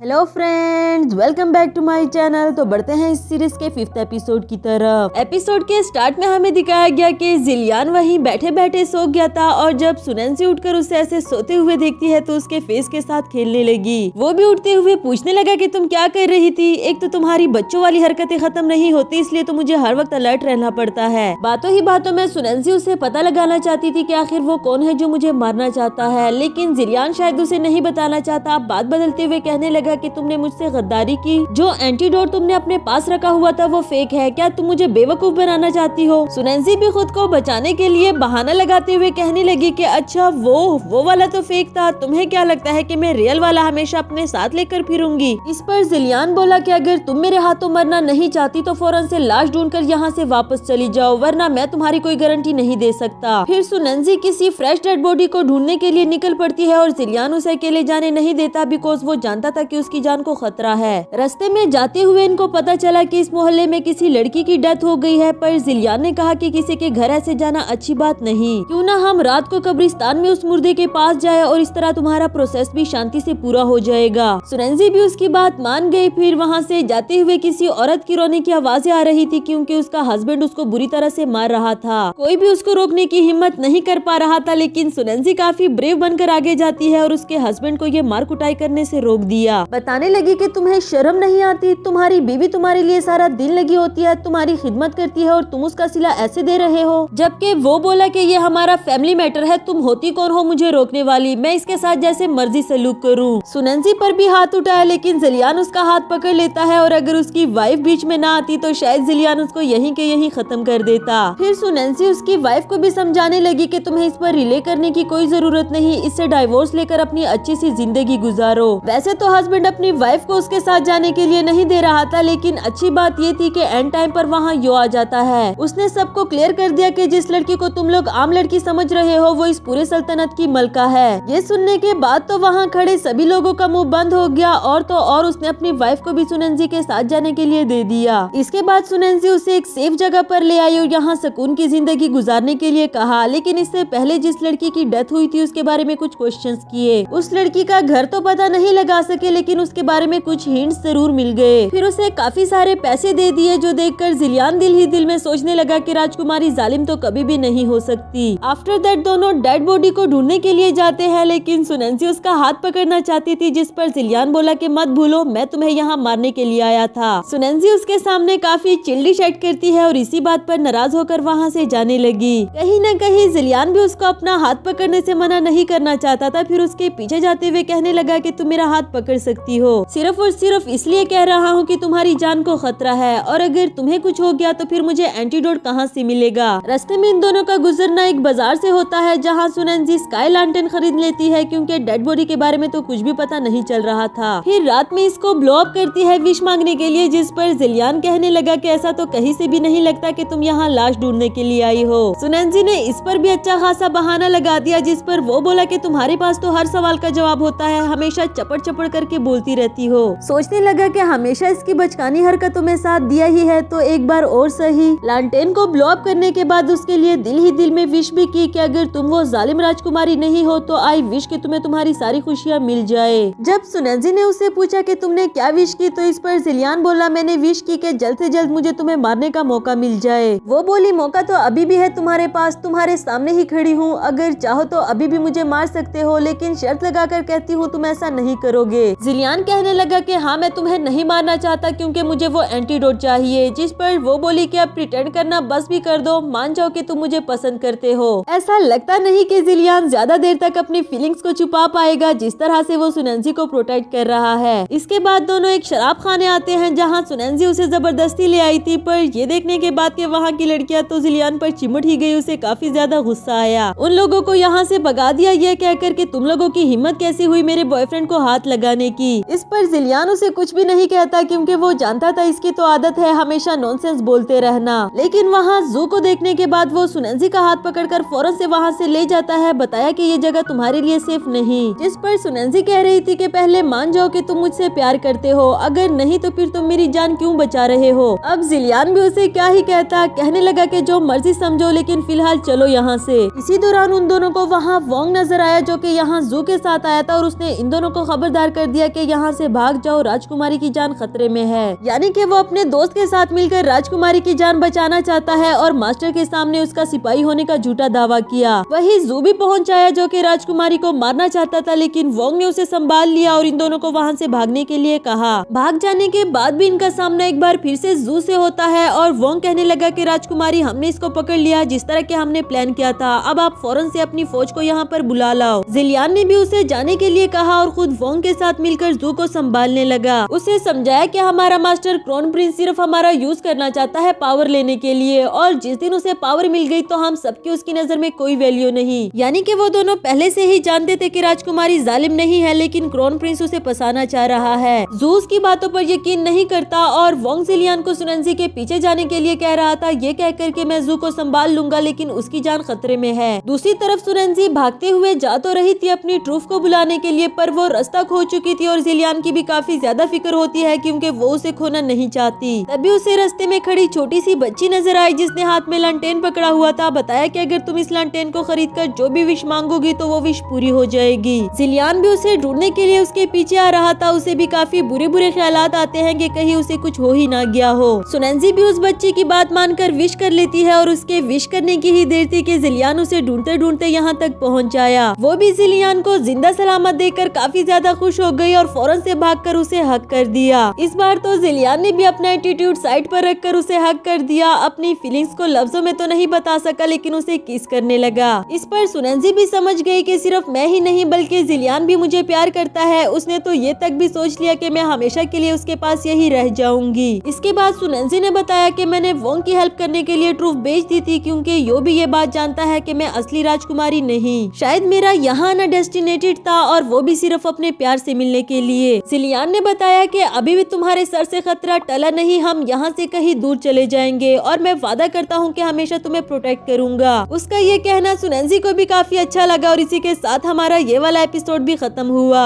Hello friends, welcome back to my channel. तो बढ़ते हैं इस सीरीज के 5th एपिसोड की तरफ। एपिसोड के स्टार्ट में हमें दिखाया गया कि जिलियान वहीं बैठे बैठे सो गया था और जब सुनैन्सी उठकर उसे ऐसे सोते हुए देखती है तो उसके फेस के साथ खेलने लगी। वो भी उठते हुए पूछने लगा कि तुम क्या कर रही थी। एक तो तुम्हारी बच्चों वाली हरकतें खत्म नहीं होती, इसलिए तो मुझे हर वक्त अलर्ट रहना पड़ता है। बातों ही बातों में सुनैन्सी उसे पता लगाना चाहती थी कि आखिर वो कौन है जो मुझे मारना चाहता है, लेकिन जिलियान शायद उसे नहीं बताना चाहता। बात बदलते हुए कहने लगा कि तुमने मुझसे गद्दारी की, जो एंटीडोट तुमने अपने पास रखा हुआ था वो फेक है। क्या तुम मुझे बेवकूफ बनाना चाहती हो। सुनैन्सी भी खुद को बचाने के लिए बहाना लगाते हुए कहने लगी कि अच्छा वो वाला तो फेक था, तुम्हें क्या लगता है कि मैं रियल वाला हमेशा अपने साथ लेकर फिरूंगी। इस पर जिलियान बोला कि अगर तुम मेरे हाथों मरना नहीं चाहती तो फौरन से लाश ढूंढकर यहाँ से वापस चली जाओ, वरना मैं तुम्हारी कोई गारंटी नहीं दे सकता। फिर सुनैन्सी किसी फ्रेश डेड बॉडी को ढूंढने के लिए निकल पड़ती है और जिलियान उसे अकेले जाने नहीं देता, बिकॉज वो जानता था कि उसकी जान को खतरा है। रास्ते में जाते हुए इनको पता चला कि इस मोहल्ले में किसी लड़की की डेथ हो गई है, पर जिलियान ने कहा कि किसी के घर ऐसे जाना अच्छी बात नहीं, क्यों ना हम रात को कब्रिस्तान में उस मुर्दे के पास जाए और इस तरह तुम्हारा प्रोसेस भी शांति से पूरा हो जाएगा। सुनैन्सी भी उसकी बात मान गई। फिर वहाँ से जाते हुए किसी औरत की रोने की आवाजें आ रही थी, क्योंकि उसका हस्बैंड उसको बुरी तरह से मार रहा था। कोई भी उसको रोकने की हिम्मत नहीं कर पा रहा था, लेकिन सुनैन्सी काफी ब्रेव बनकर आगे जाती है और उसके हस्बैंड को ये मार कुटाई करने से रोक दिया। बताने लगी कि तुम्हें शर्म नहीं आती, तुम्हारी बीवी तुम्हारे लिए सारा दिन लगी होती है, तुम्हारी खिदमत करती है और तुम उसका सिला ऐसे दे रहे हो। जबकि वो बोला कि ये हमारा फैमिली मैटर है, तुम होती कौन हो मुझे रोकने वाली, मैं इसके साथ जैसे मर्जी सलूक करूं। सुनैन्सी पर भी हाथ उठाया, लेकिन जिलियान उसका हाथ पकड़ लेता है और अगर उसकी वाइफ बीच में ना आती तो शायद जिलियान उसको यहीं के यहीं खत्म कर देता। फिर सुनैन्सी उसकी वाइफ को भी समझाने लगी कि तुम्हें इस पर रिले करने की कोई जरूरत नहीं, इससे डाइवोर्स लेकर अपनी अच्छी सी जिंदगी गुजारो। वैसे तो हस्बैंड अपनी वाइफ को उसके साथ जाने के लिए नहीं दे रहा था, लेकिन अच्छी बात ये थी कि एंड टाइम पर वहाँ यो आ जाता है। उसने सबको क्लियर कर दिया कि जिस लड़की को तुम लोग आम लड़की समझ रहे हो वो इस पूरे सल्तनत की मलका है। ये सुनने के बाद तो वहाँ खड़े सभी लोगों का मुंह बंद हो गया और तो और उसने अपनी वाइफ को भी सुनैन्सी के साथ जाने के लिए दे दिया। इसके बाद सुनैन्सी उसे एक सेफ जगह पर ले आई और यहाँ सुकून की जिंदगी गुजारने के लिए कहा, लेकिन इससे पहले जिस लड़की की डेथ हुई थी उसके बारे में कुछ क्वेश्चंस किए। उस लड़की का घर तो पता नहीं लगा सके, लेकिन उसके बारे में कुछ हिंट्स जरूर मिल गए। फिर उसे काफी सारे पैसे दे दिए, जो देखकर जिलियान दिल ही दिल में सोचने लगा कि राजकुमारी जालिम तो कभी भी नहीं हो सकती। आफ्टर दैट दोनों डेड बॉडी को ढूंढने के लिए जाते हैं, लेकिन सुनैन्सी उसका हाथ पकड़ना चाहती थी, जिस पर जिलियान बोला कि मत भूलो मैं तुम्हें यहाँ मारने के लिए आया था। सुनैन्सी उसके सामने काफी चिल्डी शैट करती है और इसी बात पर नाराज होकर वहाँ से जाने लगी। कहीं न कहीं जिलियान भी उसको अपना हाथ पकड़ने से मना नहीं करना चाहता था। फिर उसके पीछे जाते हुए कहने लगा कि तुम मेरा हाथ पकड़ सकती हो, सिर्फ और सिर्फ इसलिए कह रहा हूँ कि तुम्हारी जान को खतरा है, और अगर तुम्हें कुछ हो गया तो फिर मुझे एंटीडोट कहाँ से मिलेगा। रास्ते में इन दोनों का गुजरना एक बाजार से होता है, जहाँ सुनैन्सी स्काई लैंटर्न खरीद लेती है, क्योंकि डेड बॉडी के बारे में तो कुछ भी पता नहीं चल रहा था। फिर रात में इसको ब्लो अप करती है विश मांगने के लिए, जिस पर जिलियान कहने लगा कि ऐसा तो कहीं से भी नहीं लगता कि तुम यहाँ लाश ढूंढने के लिए आई हो। सुनैन्सी ने इस पर भी अच्छा खासा बहाना लगा दिया, जिस पर वो बोला कि तुम्हारे पास तो हर सवाल का जवाब होता है, हमेशा चपड़ चपड़ करके बोलती रहती हो। सोचने लगा कि हमेशा इसकी बचकानी हरकतों में साथ दिया ही है, तो एक बार और सही। लैंटर्न को ब्लो अप करने के बाद उसके लिए दिल ही दिल में विश भी की कि अगर तुम वो जालिम राजकुमारी नहीं हो तो आई विश कि तुम्हें तुम्हारी सारी खुशियाँ मिल जाए। जब सुनैन्सी ने उससे पूछा कि तुमने क्या विश की, तो इस पर जिलियान बोला मैंने विश की कि जल्द से जल्द मुझे तुम्हें मारने का मौका मिल जाए। वो बोली मौका तो अभी भी है तुम्हारे पास, तुम्हारे सामने ही खड़ी हूँ, अगर चाहो तो अभी भी मुझे मार सकते हो, लेकिन शर्त लगाकर कहती हूँ तुम ऐसा नहीं करोगे। जिलियान कहने लगा कि हाँ मैं तुम्हें नहीं मारना चाहता, क्योंकि मुझे वो एंटीडोट चाहिए। जिस पर वो बोली कि अब प्रिटेंड करना बस भी कर दो, मान जाओ कि तुम मुझे पसंद करते हो। ऐसा लगता नहीं कि जिलियान ज्यादा देर तक अपनी फीलिंग्स को छुपा पाएगा, जिस तरह से वो सुनैन्सी को प्रोटेक्ट कर रहा है। इसके बाद दोनों एक शराब खाने आते हैं, जहाँ सुनैन्सी उसे जबरदस्ती ले आई थी, पर ये देखने के बाद कि वहाँ की लड़कियां तो जिलियान पर चिमट ही गई, उसे काफी ज्यादा गुस्सा आया। उन लोगों को यहाँ से भगा दिया, ये कहकर कि तुम लोगों की हिम्मत कैसी हुई मेरे बॉयफ्रेंड को हाथ लगाने की। इस पर जिलियान उसे कुछ भी नहीं कहता, क्योंकि वो जानता था इसकी तो आदत है हमेशा नॉनसेंस बोलते रहना। लेकिन वहाँ जू को देखने के बाद वो सुनैन्सी का हाथ पकड़कर फौरन से वहाँ से ले जाता है, बताया कि ये जगह तुम्हारे लिए सेफ नहीं। जिस पर सुनैन्सी कह रही थी कि पहले मान जाओ कि तुम मुझसे प्यार करते हो, अगर नहीं तो फिर तुम मेरी जान क्यों बचा रहे हो। अब जिलियान भी उसे क्या ही कहता, कहने लगा कि जो मर्जी समझो, लेकिन फिलहाल चलो यहाँ से। इसी दौरान उन दोनों को वहाँ वोंग नजर आया, जो कि यहाँ जू के साथ आया था, और उसने इन दोनों को खबरदार कर दिया दिया कि यहाँ से भाग जाओ, राजकुमारी की जान खतरे में है। यानी कि वो अपने दोस्त के साथ मिलकर राजकुमारी की जान बचाना चाहता है और मास्टर के सामने उसका सिपाही होने का झूठा दावा किया। वही जू भी पहुंच आया जो कि राजकुमारी को मारना चाहता था, लेकिन वोंग ने उसे संभाल लिया और इन दोनों को वहाँ से भागने के लिए कहा। भाग जाने के बाद भी इनका सामना एक बार फिर से जू से होता है और वोंग कहने लगा कि राजकुमारी, हमने इसको पकड़ लिया जिस तरह के हमने प्लान किया था, अब आप फौरन से अपनी फौज को यहाँ पर बुला लाओ। जिलियान ने भी उसे जाने के लिए कहा और खुद वोंग के साथ मिलकर जू को संभालने लगा। उसे समझाया कि हमारा मास्टर क्राउन प्रिंस सिर्फ हमारा यूज करना चाहता है पावर लेने के लिए, और जिस दिन उसे पावर मिल गई तो हम सबकी उसकी नजर में कोई वैल्यू नहीं। यानी कि वो दोनों पहले से ही जानते थे कि राजकुमारी जालिम नहीं है, लेकिन क्राउन प्रिंस उसे फंसाना चाह रहा है। जू उसकी बातों पर यकीन नहीं करता और वोंग जिलियान को सुनेंजी के पीछे जाने के लिए कह रहा था, ये कहकर के मैं जू को संभाल लूंगा लेकिन उसकी जान खतरे में है। दूसरी तरफ सुनेंजी भागते हुए जा तो रही थी अपनी ट्रूफ को बुलाने के लिए, पर वो रास्ता खो चुकी थी और जिलियान की भी काफी ज्यादा फिक्र होती है क्योंकि वो उसे खोना नहीं चाहती। तभी उसे रास्ते में खड़ी छोटी सी बच्ची नजर आई जिसने हाथ में लालटेन पकड़ा हुआ था। बताया कि अगर तुम इस लालटेन को खरीद कर जो भी विश मांगोगी तो वो विश पूरी हो जाएगी। जिलियान भी उसे ढूंढने के लिए उसके पीछे आ रहा था। उसे भी काफी बुरे बुरे ख्यालात आते हैं कि कहीं उसे कुछ हो ही ना गया हो। सुनेंजी भी उस बच्ची की बात मानकर विश कर लेती है और उसके विश करने की ही देर थी कि जिलियान उसे ढूंढते ढूंढते यहाँ तक पहुँच आया। वो भी जिलियान को जिंदा सलामत देखकर काफी ज्यादा खुश हो गई और फौरन से भागकर उसे हक कर दिया। इस बार तो जिलियान ने भी अपना एटीट्यूड साइड पर रखकर उसे हक कर दिया। अपनी फीलिंग्स को लफ्जों में तो नहीं बता सका लेकिन उसे किस करने लगा। इस पर सुनेंजी भी समझ गई कि सिर्फ मैं ही नहीं बल्कि जिलियान भी मुझे प्यार करता है। उसने तो ये तक भी सोच लिया कि मैं हमेशा के लिए उसके पास यही रह जाऊंगी। इसके बाद सुनेंजी ने बताया कि मैंने वोंग की हेल्प करने के लिए ट्रूफ बेच दी थी क्योंकि यो भी ये बात जानता है कि मैं असली राजकुमारी नहीं, शायद मेरा यहाँ आना डेस्टिनेटेड था और वो भी सिर्फ अपने प्यार से मिलने के लिए। जिलियान ने बताया कि अभी भी तुम्हारे सर से खतरा टला नहीं, हम यहाँ से कहीं दूर चले जाएंगे और मैं वादा करता हूँ कि हमेशा तुम्हें प्रोटेक्ट करूंगा। उसका ये कहना सुनेंजी को भी काफी अच्छा लगा और इसी के साथ हमारा ये वाला एपिसोड भी खत्म हुआ।